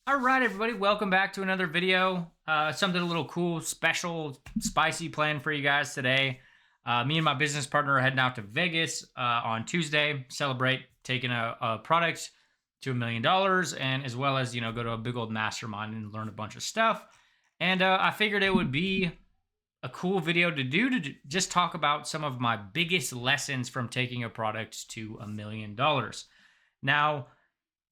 All right, everybody, welcome back to another video. Something a little cool, special, spicy plan for you guys today. Me and my business partner are heading out to Vegas on Tuesday, celebrate taking a product to $1 million, and as well as go to a big old mastermind and learn a bunch of stuff. And I figured it would be a cool video to do to just talk about some of my biggest lessons from taking a product to $1 million. Now,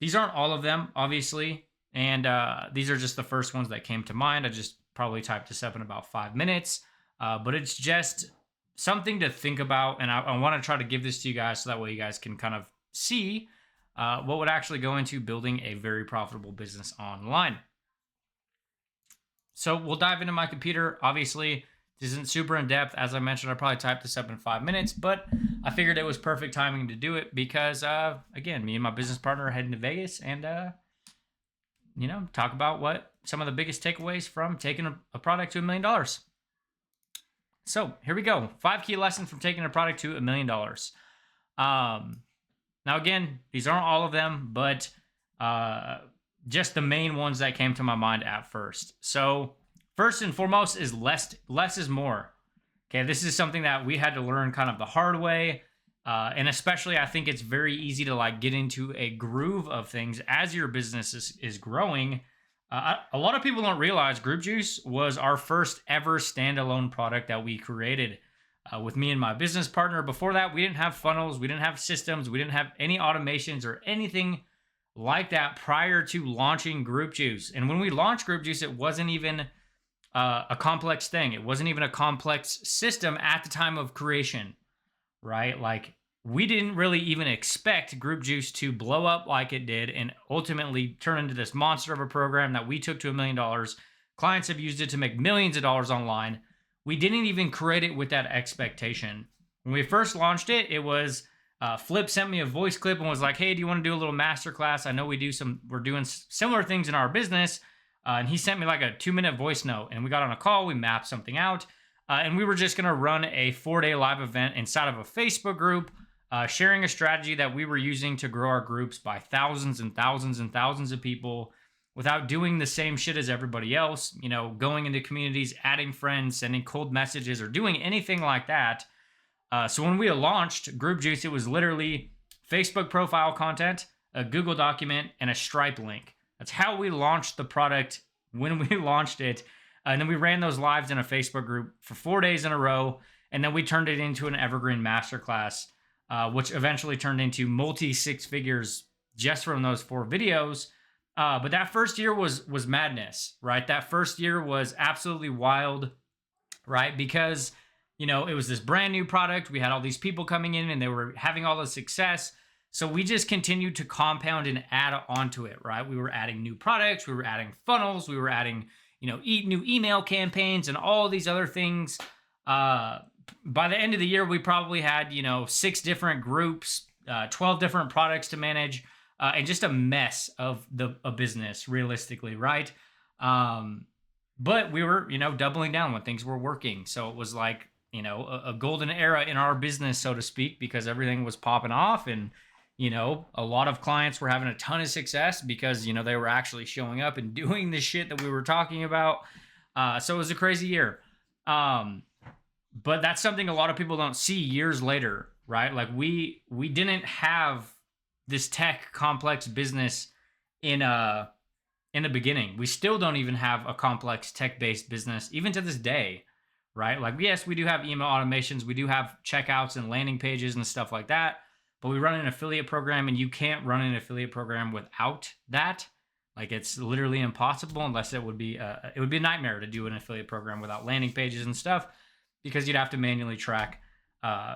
these aren't all of them, obviously. And these are just the first ones that came to mind. I just probably typed this up in about 5 minutes. But it's just something to think about. And I want to try to give this to you guys so that way you guys can kind of see what would actually go into building a very profitable business online. So we'll dive into my computer. Obviously, this isn't super in depth. As I mentioned, I probably typed this up in 5 minutes. But I figured it was perfect timing to do it because, again, me and my business partner are heading to Vegas and talk about what some of the biggest takeaways from taking a product to $1 million. So here we go. 5 key lessons from taking a product to $1 million. Now, again, these aren't all of them, but just the main ones that came to my mind at first. So first and foremost is less is more. Okay, this is something that we had to learn kind of the hard way. And especially, I think it's very easy to get into a groove of things as your business is growing. A lot of people don't realize Group Juice was our first ever standalone product that we created with me and my business partner. Before that, we didn't have funnels, we didn't have systems, we didn't have any automations or anything like that prior to launching Group Juice. And when we launched Group Juice, it wasn't even a complex thing. It wasn't even a complex system at the time of creation. Right? We didn't really even expect Group Juice to blow up like it did and ultimately turn into this monster of a program that we took to $1 million. Clients have used it to make millions of dollars online. We didn't even create it with that expectation. When we first launched it, it was Flip sent me a voice clip and was like, hey, do you want to do a little masterclass? I know we're doing similar things in our business. And he sent me a 2-minute voice note and we got on a call, we mapped something out. And we were just going to run a 4-day live event inside of a Facebook group, sharing a strategy that we were using to grow our groups by thousands and thousands and thousands of people without doing the same shit as everybody else, going into communities, adding friends, sending cold messages, or doing anything like that. So when we launched Group Juice, it was literally Facebook profile content, a Google document, and a Stripe link. That's how we launched the product when we launched it. And then we ran those lives in a Facebook group for 4 days in a row. And then we turned it into an evergreen masterclass, which eventually turned into multi-6 figures just from those 4 videos. But that first year was madness, right? That first year was absolutely wild, right? Because, it was this brand new product. We had all these people coming in and they were having all the success. So we just continued to compound and add onto it, right? We were adding new products. We were adding funnels. We were adding new email campaigns and all these other things. By the end of the year, we probably had, 6 different groups, 12 different products to manage, and just a mess of a business, realistically, right? But we were, doubling down when things were working. So it was a golden era in our business, so to speak, because everything was popping off and a lot of clients were having a ton of success because, they were actually showing up and doing the shit that we were talking about. So it was a crazy year. But that's something a lot of people don't see years later, right? We didn't have this tech complex business in the beginning. We still don't even have a complex tech-based business, even to this day, right? Yes, we do have email automations. We do have checkouts and landing pages and stuff like that. But we run an affiliate program, and you can't run an affiliate program without that. It's literally impossible unless it would be a nightmare to do an affiliate program without landing pages and stuff because you'd have to manually track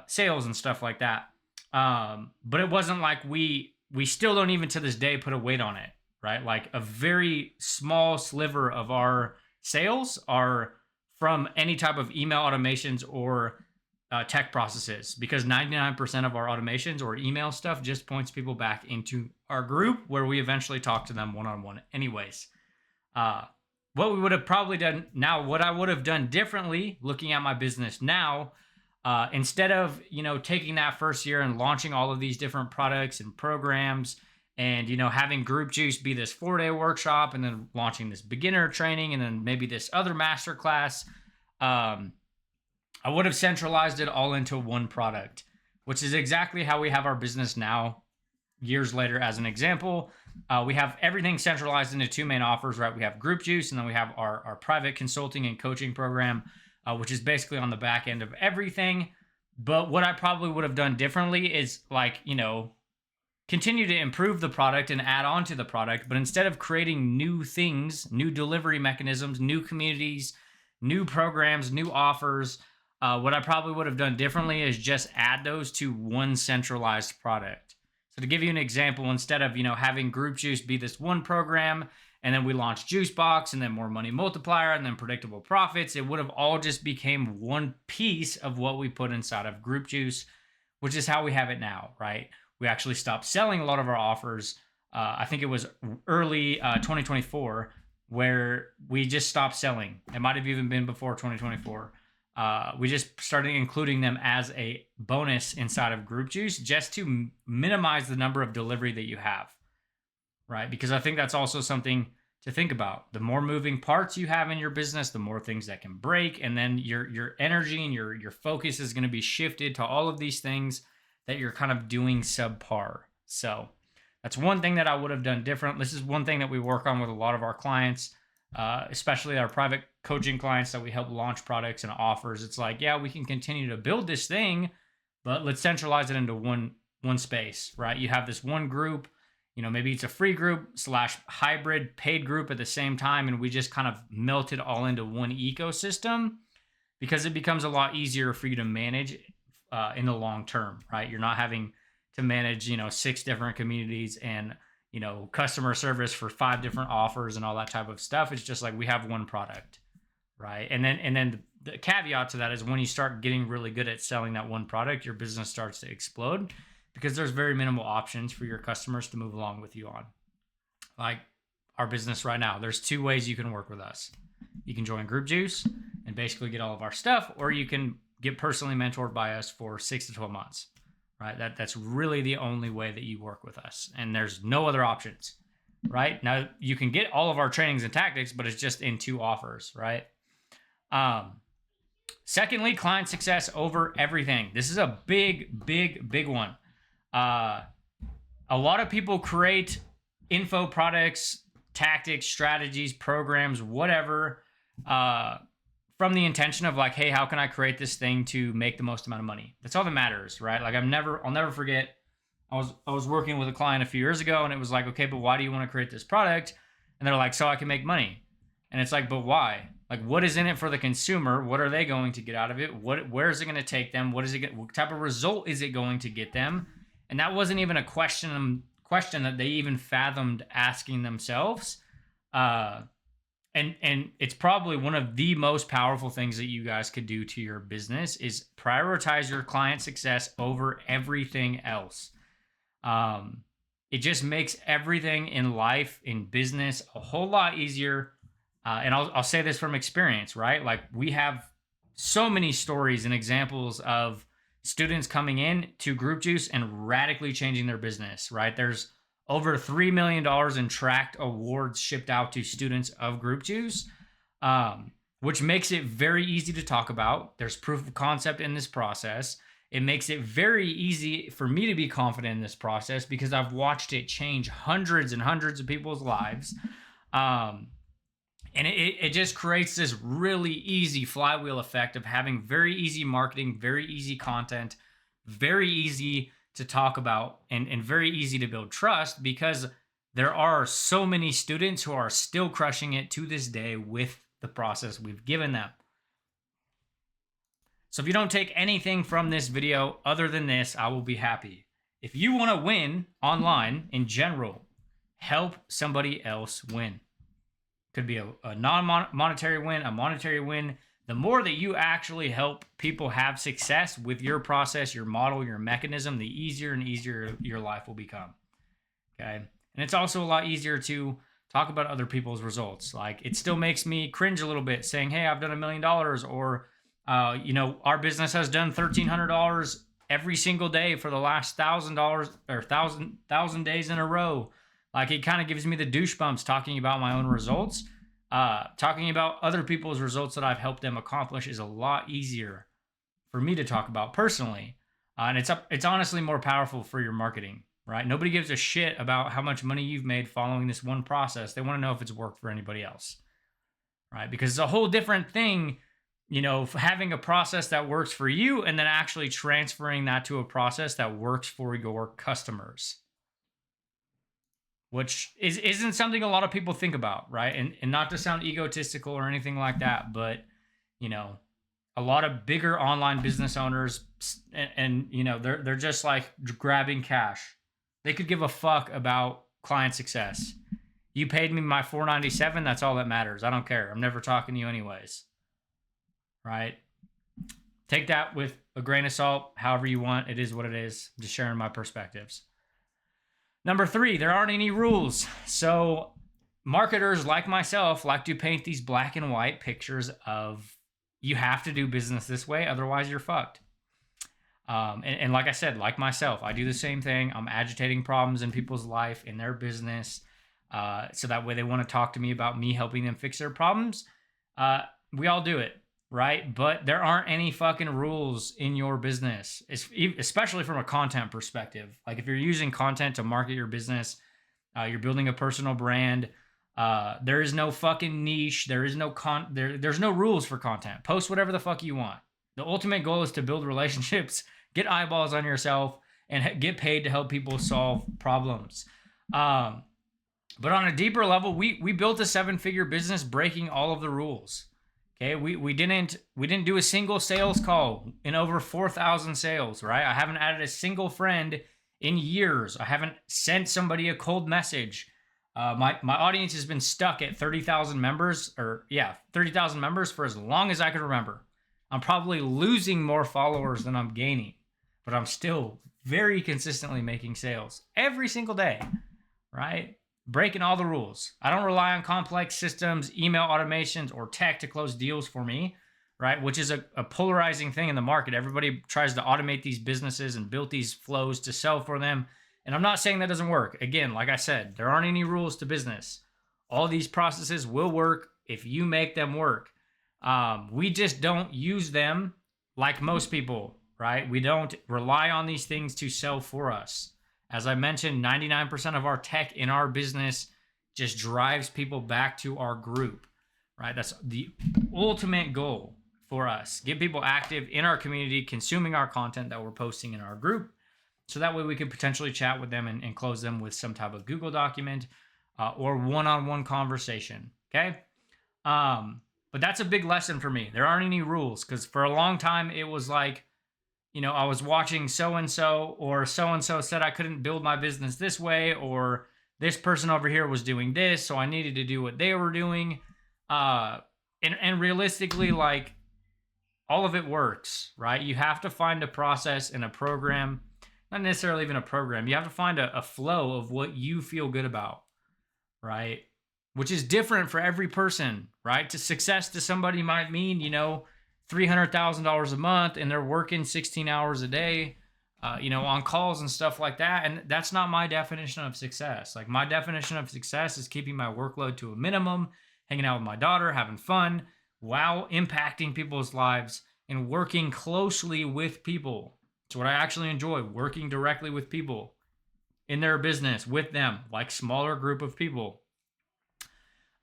sales and stuff like that. But it wasn't we still don't even to this day put a weight on it, right? A very small sliver of our sales are from any type of email automations or tech processes, because 99% of our automations or email stuff just points people back into our group where we eventually talk to them one-on-one anyways. What we would have probably done now, what I would have done differently looking at my business now, instead of, taking that first year and launching all of these different products and programs and having group juice be this 4-day workshop, and then launching this beginner training, and then maybe this other master class. I would have centralized it all into one product, which is exactly how we have our business now, years later. As an example, we have everything centralized into 2 main offers, right? We have group juice, and then we have our private consulting and coaching program, which is basically on the back end of everything. But what I probably would have done differently is continue to improve the product and add on to the product. But instead of creating new things, new delivery mechanisms, new communities, new programs, new offers, what I probably would have done differently is just add those to one centralized product. So to give you an example, instead of having group juice be this one program, and then we launched Juice Box, and then More Money Multiplier, and then Predictable Profits, it would have all just became one piece of what we put inside of group juice, which is how we have it now, right? We actually stopped selling a lot of our offers. I think it was early 2024 where we just stopped selling. It might have even been before 2024. We just started including them as a bonus inside of group juice, just to minimize the number of delivery that you have, right? Because I think that's also something to think about. The more moving parts you have in your business, the more things that can break, and then your energy and your focus is going to be shifted to all of these things that you're kind of doing subpar. So that's one thing that I would have done different. This is one thing that we work on with a lot of our clients, especially our private coaching clients that we help launch products and offers. It's like, yeah, we can continue to build this thing, but let's centralize it into one space, right? You have this one group, maybe it's a free group / hybrid paid group at the same time, and we just kind of melt it all into one ecosystem, because it becomes a lot easier for you to manage in the long term, right? You're not having to manage 6 different communities and customer service for 5 different offers and all that type of stuff. It's just like, we have one product, right? And then the caveat to that is, when you start getting really good at selling that one product, your business starts to explode, because there's very minimal options for your customers to move along with you on. Like our business right now, there's 2 ways you can work with us. You can join Group Juice and basically get all of our stuff, or you can get personally mentored by us for 6 to 12 months, right? That's really the only way that you work with us, and there's no other options, right? Now, you can get all of our trainings and tactics, but it's just in 2 offers, right? Secondly, client success over everything. This is a big one. A lot of people create info products, tactics, strategies, programs, whatever, from the intention of like, hey, how can I create this thing to make the most amount of money? That's all that matters, right? Like I'll never forget, I was working with a client a few years ago, and it was like, okay, but why do you want to create this product? And they're like, so I can make money. And it's like, but why? Like, what is in it for the consumer? What are they going to get out of it? Where is it going to take them? What type of result is it going to get them? And that wasn't even a question that they even fathomed asking themselves. And it's probably one of the most powerful things that you guys could do to your business is prioritize your client success over everything else. It just makes everything in life, in business, a whole lot easier. And I'll say this from experience, right? Like, we have so many stories and examples of students coming in to Group Juice and radically changing their business, right? There's over $3 million in tracked awards shipped out to students of Group Juice, which makes it very easy to talk about. There's proof of concept in this process. It makes it very easy for me to be confident in this process, because I've watched it change hundreds and hundreds of people's lives. And it just creates this really easy flywheel effect of having very easy marketing, very easy content, very easy to talk about, and very easy to build trust, because there are so many students who are still crushing it to this day with the process we've given them. So if you don't take anything from this video other than this, I will be happy. If you want to win online in general, help somebody else win. Could be a non-monetary win, a monetary win. The more that you actually help people have success with your process, your model, your mechanism, the easier and easier your life will become. Okay. And it's also a lot easier to talk about other people's results. Like, it still makes me cringe a little bit saying, hey, I've done $1 million, or, our business has done $1,300 every single day for the last $1,000 or thousand days in a row. Like, it kind of gives me the douche bumps talking about my own results. Talking about other people's results that I've helped them accomplish is a lot easier for me to talk about personally. And it's honestly more powerful for your marketing, right? Nobody gives a shit about how much money you've made following this one process. They want to know if it's worked for anybody else, right? Because it's a whole different thing, having a process that works for you and then actually transferring that to a process that works for your customers, which isn't something a lot of people think about, right? And not to sound egotistical or anything like that, but, a lot of bigger online business owners and they're just like grabbing cash. They could give a fuck about client success. You paid me my $4.97, that's all that matters. I don't care. I'm never talking to you anyways. Right? Take that with a grain of salt, however you want. It is what it is. I'm just sharing my perspectives. Number 3, there aren't any rules. So marketers like myself like to paint these black and white pictures of you have to do business this way, otherwise you're fucked. And like I said, like myself, I do the same thing. I'm agitating problems in people's life, in their business, so that way they want to talk to me about me helping them fix their problems. We all do it, right? But there aren't any fucking rules in your business, especially from a content perspective. Like, if you're using content to market your business, you're building a personal brand, there is no fucking niche. There is no there's no rules for content. Post whatever the fuck you want. The ultimate goal is to build relationships, get eyeballs on yourself, and get paid to help people solve problems. But on a deeper level, we built a 7-figure business breaking all of the rules. Okay, we didn't do a single sales call in over 4,000 sales, right? I haven't added a single friend in years. I haven't sent somebody a cold message. My audience has been stuck at 30,000 members, 30,000 members for as long as I can remember. I'm probably losing more followers than I'm gaining, but I'm still very consistently making sales every single day, right? Breaking all the rules. I don't rely on complex systems, email automations, or tech to close deals for me, right? Which is a polarizing thing in the market. Everybody tries to automate these businesses and build these flows to sell for them. And I'm not saying that doesn't work. Again, like I said, there aren't any rules to business. All these processes will work if you make them work. We just don't use them like most people, right? We don't rely on these things to sell for us. As I mentioned, 99% of our tech in our business just drives people back to our group, right? That's the ultimate goal for us. Get people active in our community, consuming our content that we're posting in our group. So that way we could potentially chat with them and close them with some type of Google document or one-on-one conversation, okay? But that's a big lesson for me. There aren't any rules, because for a long time it was like, I was watching so-and-so, or so-and-so said I couldn't build my business this way, or this person over here was doing this, so I needed to do what they were doing. And realistically, like, all of it works, right? You have to find a process and a program. Not necessarily even a program. You have to find a flow of what you feel good about, right? Which is different for every person, right? To success to somebody might mean, $300,000 a month, and they're working 16 hours a day, on calls and stuff like that. And that's not my definition of success. Like, my definition of success is keeping my workload to a minimum, hanging out with my daughter, having fun, while impacting people's lives and working closely with people. It's what I actually enjoy, working directly with people in their business, with them, like smaller group of people.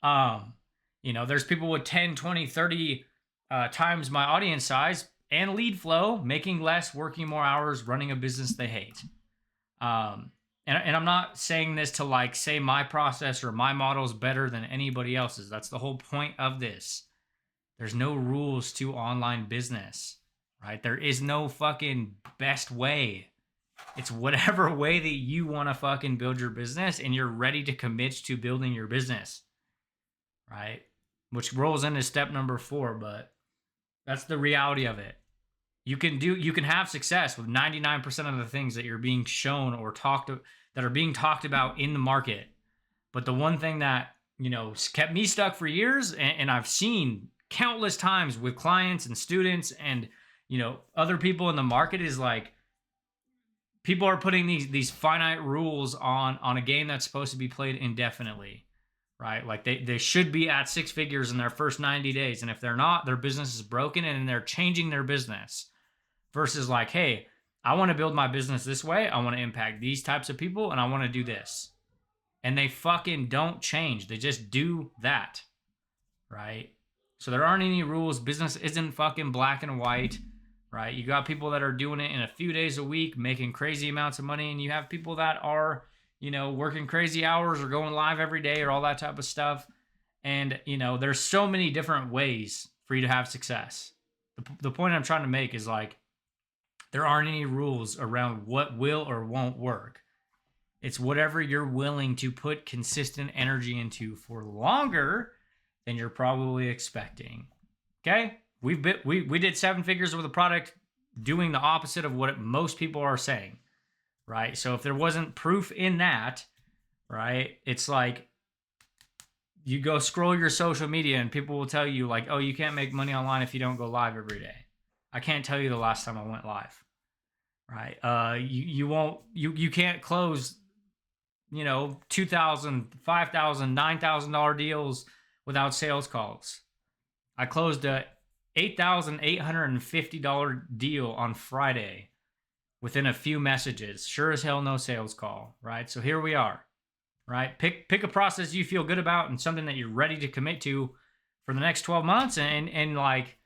There's people with 10, 20, 30 times my audience size and lead flow, making less, working more hours, running a business they hate. And I'm not saying this to say my process or my model is better than anybody else's. That's the whole point of this. There's no rules to online business. Right? There is no fucking best way. It's whatever way that you want to fucking build your business and you're ready to commit to building your business. Right? Which rolls into step number 4, but that's the reality of it. You can have success with 99% of the things that you're being shown or that are being talked about in the market. But the one thing that, kept me stuck for years, and I've seen countless times with clients and students and other people in the market, is like, people are putting these finite rules on a game that's supposed to be played indefinitely, right? Like they should be at six figures in their first 90 days. And if they're not, their business is broken and they're changing their business. Versus like, hey, I want to build my business this way. I want to impact these types of people and I want to do this. And they fucking don't change. They just do that, right? So there aren't any rules. Business isn't fucking black and white, right? You got people that are doing it in a few days a week, making crazy amounts of money, and you have people that are, working crazy hours or going live every day or all that type of stuff. And, there's so many different ways for you to have success. The point I'm trying to make is like, there aren't any rules around what will or won't work. It's whatever you're willing to put consistent energy into for longer than you're probably expecting. Okay? We did seven figures with a product doing the opposite of what most people are saying, right? So if there wasn't proof in that, right, it's like you go scroll your social media and people will tell you like, oh, you can't make money online if you don't go live every day. I can't tell you the last time I went live, right? You can't close, $2,000, $5,000, $9,000 deals without sales calls. I closed a $8,850 deal on Friday within a few messages. Sure as hell no sales call, right? So here we are, right? Pick a process you feel good about and something that you're ready to commit to for the next 12 months. And like,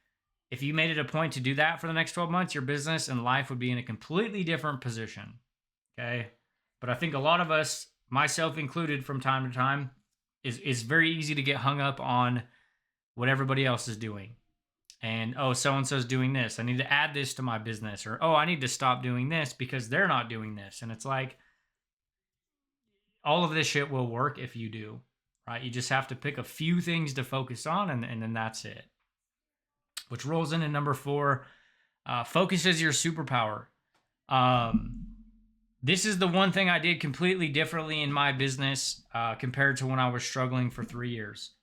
if you made it a point to do that for the next 12 months, your business and life would be in a completely different position, okay? But I think a lot of us, myself included from time to time, is very easy to get hung up on what everybody else is doing. And, oh, so-and-so's doing this. I need to add this to my business. Or, oh, I need to stop doing this because they're not doing this. And it's like, all of this shit will work if you do, right? You just have to pick a few things to focus on and then that's it. Which rolls into number 4. Focus is your superpower. This is the one thing I did completely differently in my business compared to when I was struggling for 3 years.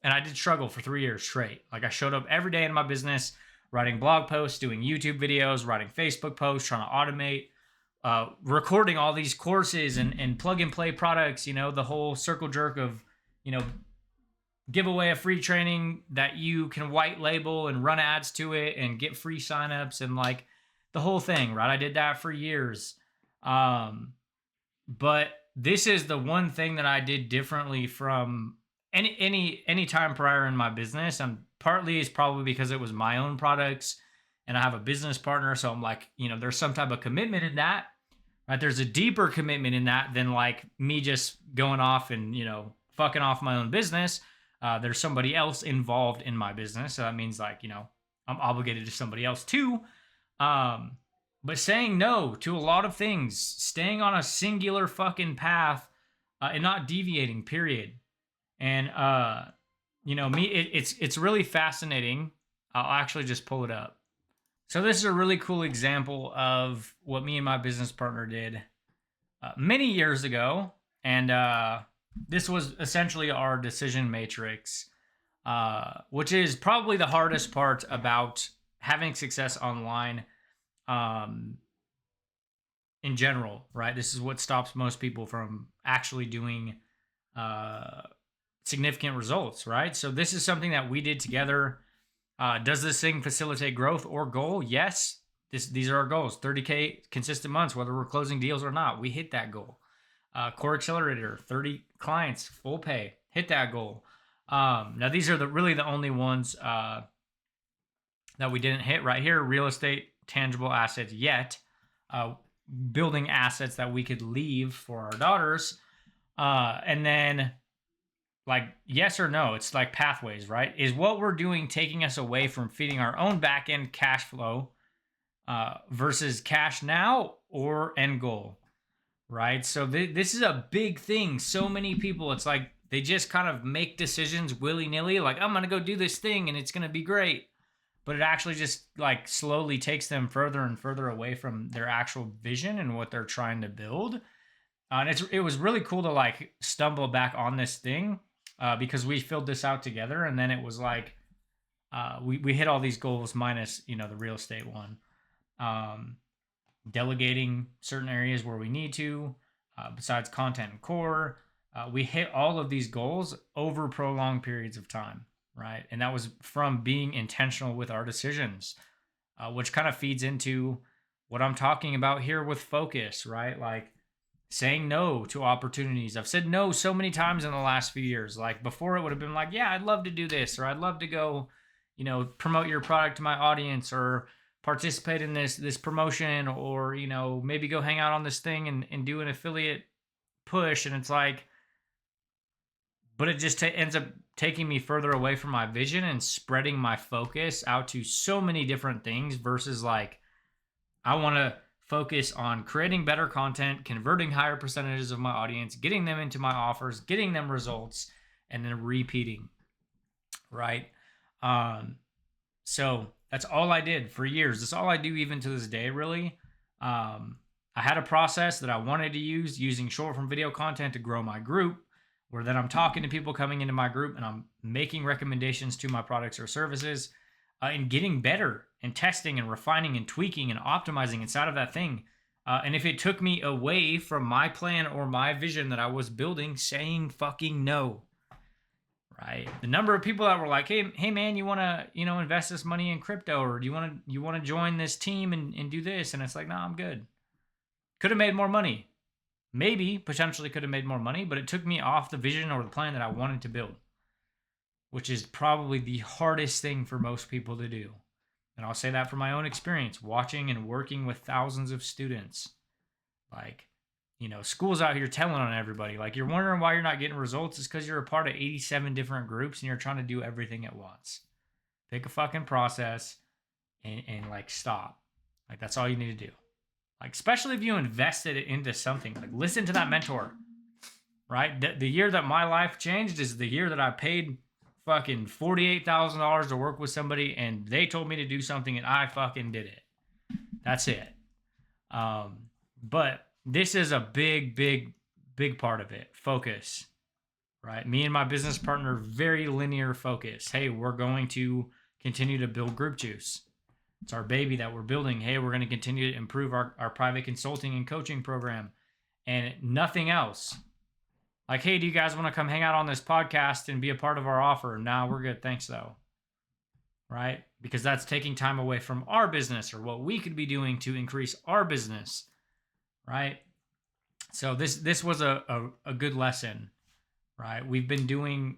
And I did struggle for 3 years straight. Like I showed up every day in my business, writing blog posts, doing YouTube videos, writing Facebook posts, trying to automate, recording all these courses and plug and play products, the whole circle jerk of, give away a free training that you can white label and run ads to it and get free signups and like the whole thing, right? I did that for years. But this is the one thing that I did differently from any time prior in my business. And partly is probably because it was my own products and I have a business partner. So I'm like, there's some type of commitment in that, right? There's a deeper commitment in that than like me just going off and, fucking off my own business. There's somebody else involved in my business. So that means like, I'm obligated to somebody else too. But saying no to a lot of things, staying on a singular fucking path and not deviating, period. And, it's really fascinating. I'll actually just pull it up. So this is a really cool example of what me and my business partner did many years ago. And, this was essentially our decision matrix, which is probably the hardest part about having success online in general, right? This is what stops most people from actually doing significant results, right? So this is something that we did together. Does this thing facilitate growth or goal? Yes. These are our goals. 30K consistent months, whether we're closing deals or not. We hit that goal. Core Accelerator, 30 clients, full pay, hit that goal. Now these are really the only ones that we didn't hit right here. Real estate, tangible assets yet. Building assets that we could leave for our daughters. And then like yes or no, it's like pathways, right? Is what we're doing taking us away from feeding our own back end cash flow versus cash now or end goal? Right? So this is a big thing. So many people, it's like they just kind of make decisions willy-nilly, like I'm going to go do this thing and it's going to be great. But it actually just like slowly takes them further and further away from their actual vision and what they're trying to build. And it was really cool to like stumble back on this thing because we filled this out together. And then it was like, we hit all these goals minus, the real estate one. delegating certain areas where we need to, besides content and core. We hit all of these goals over prolonged periods of time, right? And that was from being intentional with our decisions, which kind of feeds into what I'm talking about here with focus, right? Like saying no to opportunities. I've said no so many times in the last few years. Like before, it would have been like, yeah, I'd love to do this, or I'd love to go, promote your product to my audience, or participate in this promotion, or maybe go hang out on this thing and do an affiliate push. And it's like, but it just ends up taking me further away from my vision and spreading my focus out to so many different things versus like I want to focus on creating better content, converting higher percentages of my audience, getting them into my offers, getting them results, and then repeating, right? So that's all I did for years. That's all I do even to this day, really. I had a process that I wanted to use using short form video content to grow my group, where then I'm talking to people coming into my group and I'm making recommendations to my products or services, and getting better and testing and refining and tweaking and optimizing inside of that thing. And if it took me away from my plan or my vision that I was building, saying fucking no. Right. The number of people that were like, hey man, you want to, invest this money in crypto, or do you want to join this team and do this? And it's like, no, I'm good. Could have made more money. Maybe potentially could have made more money, but it took me off the vision or the plan that I wanted to build, which is probably the hardest thing for most people to do. And I'll say that from my own experience, watching and working with thousands of students. Like, school's out here telling on everybody. Like, you're wondering why you're not getting results. It's because you're a part of 87 different groups and you're trying to do everything at once. Pick a fucking process and like stop. Like, that's all you need to do. Like, especially if you invested it into something. Like, listen to that mentor, right? The year that my life changed is the year that I paid fucking $48,000 to work with somebody and they told me to do something and I fucking did it. That's it. But this is a big, big, big part of it. Focus, right? Me and my business partner, very linear focus. Hey, we're going to continue to build Group Juice. It's our baby that we're building. Hey, we're going to continue to improve our private consulting and coaching program and nothing else. Like, hey, do you guys want to come hang out on this podcast and be a part of our offer? Nah, we're good. Thanks, though. Right? Because that's taking time away from our business or what we could be doing to increase our business. Right? So this was a good lesson. Right? We've been doing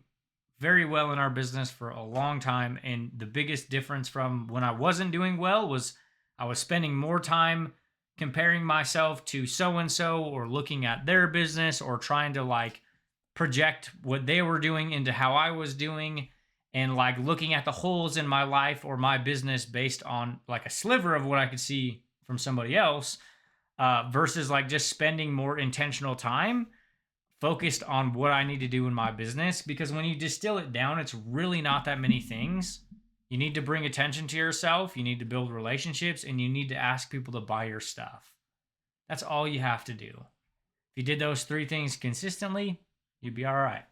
very well in our business for a long time. And the biggest difference from when I wasn't doing well was I was spending more time comparing myself to so-and-so or looking at their business or trying to like project what they were doing into how I was doing and like looking at the holes in my life or my business based on like a sliver of what I could see from somebody else, versus like just spending more intentional time focused on what I need to do in my business. Because when you distill it down, it's really not that many things. You need to bring attention to yourself. You need to build relationships and you need to ask people to buy your stuff. That's all you have to do. If you did those three things consistently, you'd be all right.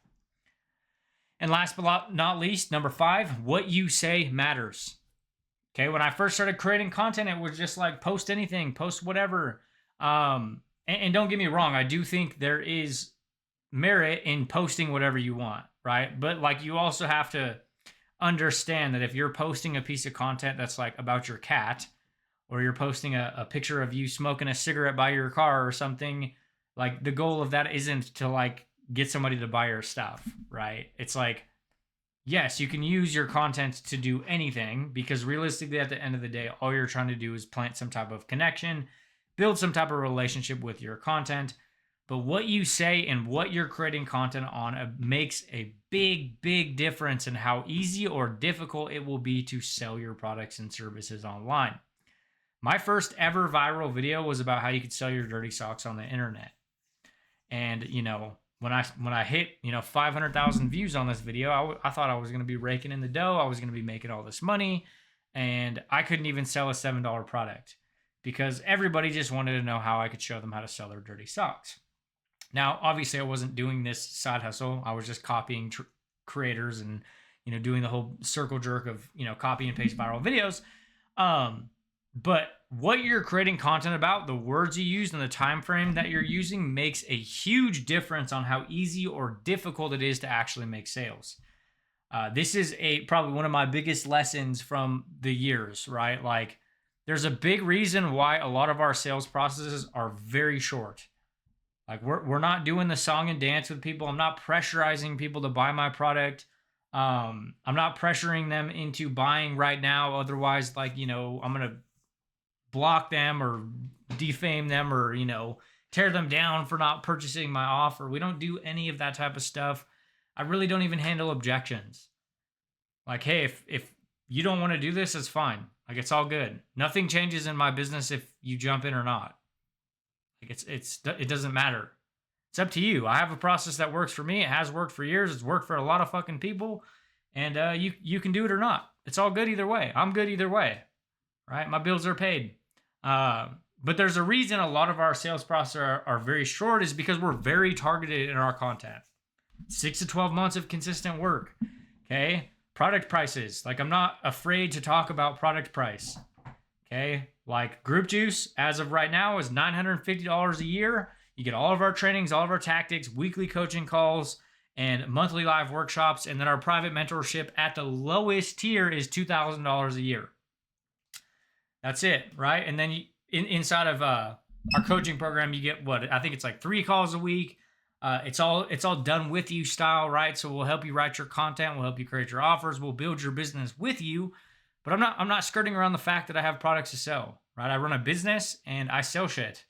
And last but not least, number 5, what you say matters. Okay, when I first started creating content, it was just like post anything, post whatever. And don't get me wrong, I do think there is merit in posting whatever you want, right? But like you also have to understand that if you're posting a piece of content that's like about your cat, or you're posting a picture of you smoking a cigarette by your car or something, like the goal of that isn't to like get somebody to buy your stuff, right? It's like, yes, you can use your content to do anything because realistically at the end of the day, all you're trying to do is plant some type of connection, build some type of relationship with your content. But what you say and what you're creating content on makes a big, big difference in how easy or difficult it will be to sell your products and services online. My first ever viral video was about how you could sell your dirty socks on the internet. And, when I hit, 500,000 views on this video, I thought I was going to be raking in the dough. I was going to be making all this money. And I couldn't even sell a $7 product because everybody just wanted to know how I could show them how to sell their dirty socks. Now, obviously, I wasn't doing this side hustle. I was just copying creators and, doing the whole circle jerk of, copy and paste viral videos. But what you're creating content about, the words you use, and the time frame that you're using makes a huge difference on how easy or difficult it is to actually make sales. This is probably one of my biggest lessons from the years, right? Like, there's a big reason why a lot of our sales processes are very short. Like, we're not doing the song and dance with people. I'm not pressurizing people to buy my product. I'm not pressuring them into buying right now. Otherwise, like, I'm gonna block them or defame them or tear them down for not purchasing my offer. We don't do any of that type of stuff. I really don't even handle objections. Like, hey, if you don't want to do this, it's fine. Like, it's all good. Nothing changes in my business if you jump in or not. Like, it doesn't matter. It's up to you. I have a process that works for me. It has worked for years. It's worked for a lot of fucking people, and you can do it or not. It's all good either way. I'm good either way, right? My bills are paid. But there's a reason a lot of our sales process are very short, is because we're very targeted in our content. 6 to 12 months of consistent work. Okay. Product prices. Like, I'm not afraid to talk about product price. Okay. Like, Group Juice, as of right now, is $950 a year. You get all of our trainings, all of our tactics, weekly coaching calls, and monthly live workshops. And then our private mentorship at the lowest tier is $2,000 a year. That's it, right? And then inside of our coaching program, you get I think it's like 3 calls a week. It's all done with you style, right? So we'll help you write your content, we'll help you create your offers, we'll build your business with you. But I'm not skirting around the fact that I have products to sell, right? I run a business and I sell shit.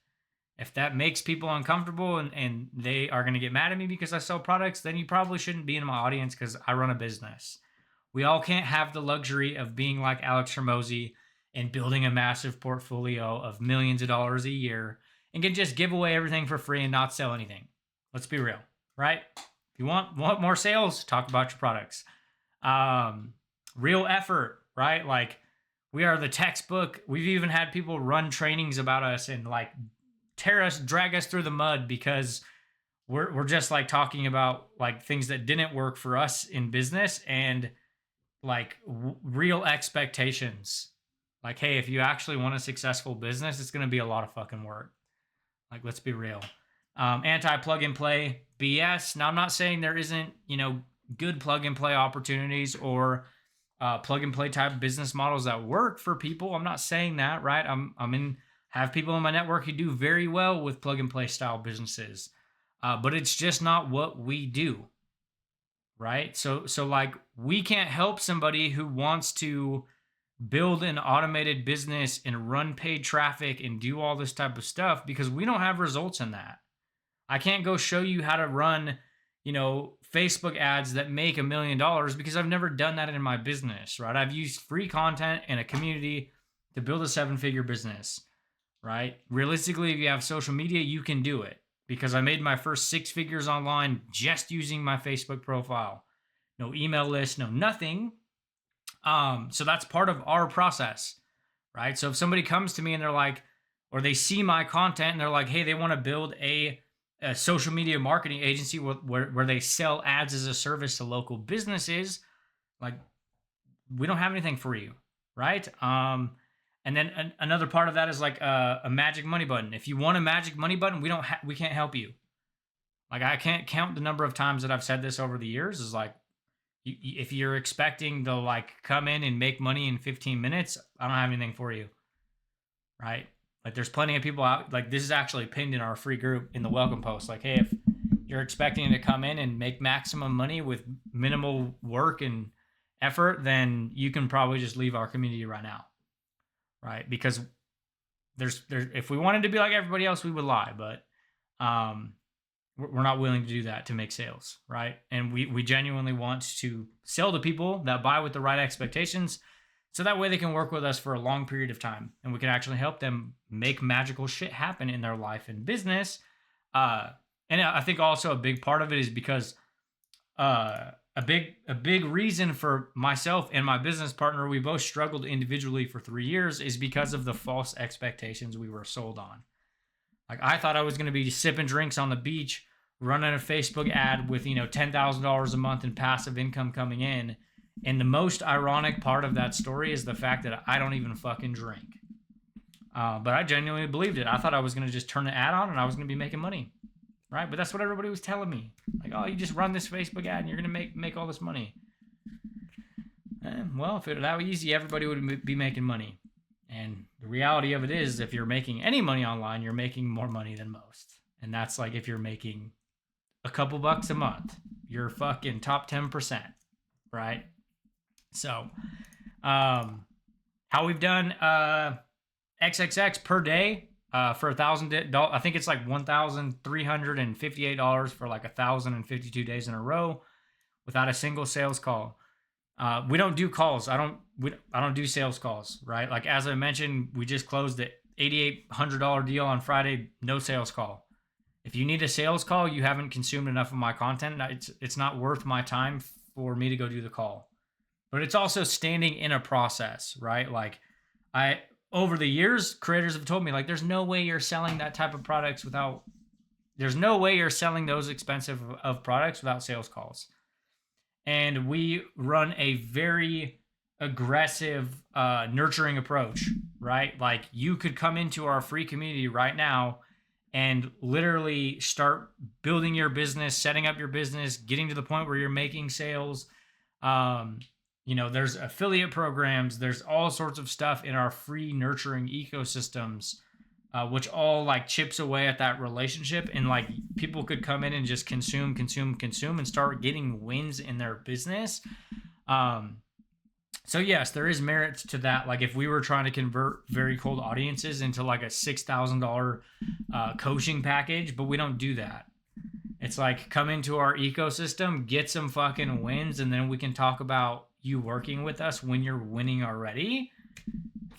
If that makes people uncomfortable and they are going to get mad at me because I sell products, then you probably shouldn't be in my audience, because I run a business. We all can't have the luxury of being like Alex Hormozy and building a massive portfolio of millions of dollars a year and can just give away everything for free and not sell anything. Let's be real, right? If you want more sales, talk about your products. Real effort, right? Like, we are the textbook. We've even had people run trainings about us and like drag us through the mud because we're just like talking about like things that didn't work for us in business and like real expectations. Like, hey, if you actually want a successful business, it's going to be a lot of fucking work. Like, let's be real. Anti-plug and play BS. Now, I'm not saying there isn't, good plug and play opportunities or plug and play type business models that work for people. I'm not saying that, right? Have people in my network who do very well with plug and play style businesses. But it's just not what we do, right? So like, we can't help somebody who wants to build an automated business and run paid traffic and do all this type of stuff because we don't have results in that. I can't go show you how to run, Facebook ads that make $1 million because I've never done that in my business, right? I've used free content and a community to build a 7-figure business, right? Realistically, if you have social media, you can do it because I made my first 6 figures online just using my Facebook profile. No email list, no nothing. So that's part of our process, right? So if somebody comes to me and they're like, or they see my content and they're like, hey, they want to build a social media marketing agency where they sell ads as a service to local businesses, like, we don't have anything for you, right? And then another part of that is like a magic money button. If you want a magic money button, we can't help you. Like, I can't count the number of times that I've said this over the years. Is like, if you're expecting to like come in and make money in 15 minutes, I don't have anything for you, right? Like, there's plenty of people out, like, this is actually pinned in our free group in the welcome post. Like, hey, if you're expecting to come in and make maximum money with minimal work and effort, then you can probably just leave our community right now, right? Because if we wanted to be like everybody else, we would lie, but we're not willing to do that to make sales, right? And we genuinely want to sell to people that buy with the right expectations, so that way they can work with us for a long period of time and we can actually help them make magical shit happen in their life and business. And I think also a big part of it is because a big reason for myself and my business partner, we both struggled individually for 3 years, is because of the false expectations we were sold on. Like, I thought I was going to be sipping drinks on the beach, running a Facebook ad with, $10,000 a month in passive income coming in. And the most ironic part of that story is the fact that I don't even fucking drink. But I genuinely believed it. I thought I was going to just turn the ad on and I was going to be making money, right? But that's what everybody was telling me. Like, oh, you just run this Facebook ad and you're going to make all this money. Well, if it were that easy, everybody would be making money. And the reality of it is, if you're making any money online, you're making more money than most. And that's like if you're making a couple bucks a month, you're fucking top 10%, right? So, how we've done XXX per day for $1,000. I think it's like $1,358 for like 1,052 days in a row without a single sales call. We don't do calls. I don't do sales calls, right? Like as I mentioned, we just closed the $8,800 deal on Friday. No sales call. If you need a sales call, you haven't consumed enough of my content. It's not worth my time for me to go do the call. But it's also standing in a process, right? Like over the years, creators have told me like, there's no way you're selling that type of products there's no way you're selling those expensive of products without sales calls. And we run a very aggressive nurturing approach, right? Like you could come into our free community right now and literally start building your business, setting up your business, getting to the point where you're making sales. There's affiliate programs, there's all sorts of stuff in our free nurturing ecosystems, which all like chips away at that relationship. And like people could come in and just consume and start getting wins in their business. So yes, there is merit to that. Like if we were trying to convert very cold audiences into like a $6,000 coaching package, but we don't do that. It's like come into our ecosystem, get some fucking wins, and then we can talk about you working with us when you're winning already.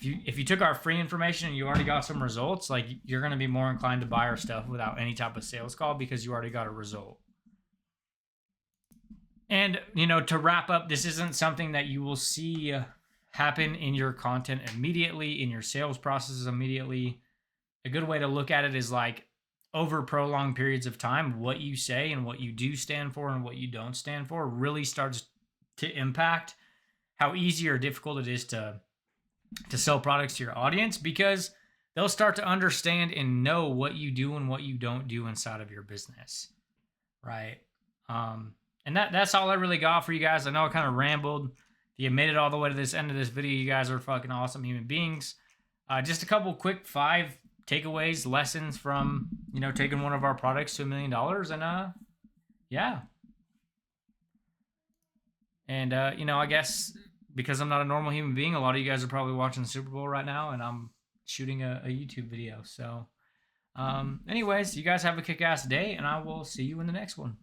If you took our free information and you already got some results, like you're going to be more inclined to buy our stuff without any type of sales call because you already got a result. And, to wrap up, this isn't something that you will see happen in your content immediately, in your sales processes immediately. A good way to look at it is like over prolonged periods of time, what you say and what you do stand for and what you don't stand for really starts to impact how easy or difficult it is to sell products to your audience, because they'll start to understand and know what you do and what you don't do inside of your business, right? And that's all I really got for you guys. I know I kind of rambled. If you made it all the way to this end of this video, you guys are fucking awesome human beings. Just a couple quick 5 takeaways, lessons from, taking one of our products to $1 million. And yeah. And, I guess because I'm not a normal human being, a lot of you guys are probably watching the Super Bowl right now, and I'm shooting a YouTube video. So anyways, you guys have a kick-ass day, and I will see you in the next one.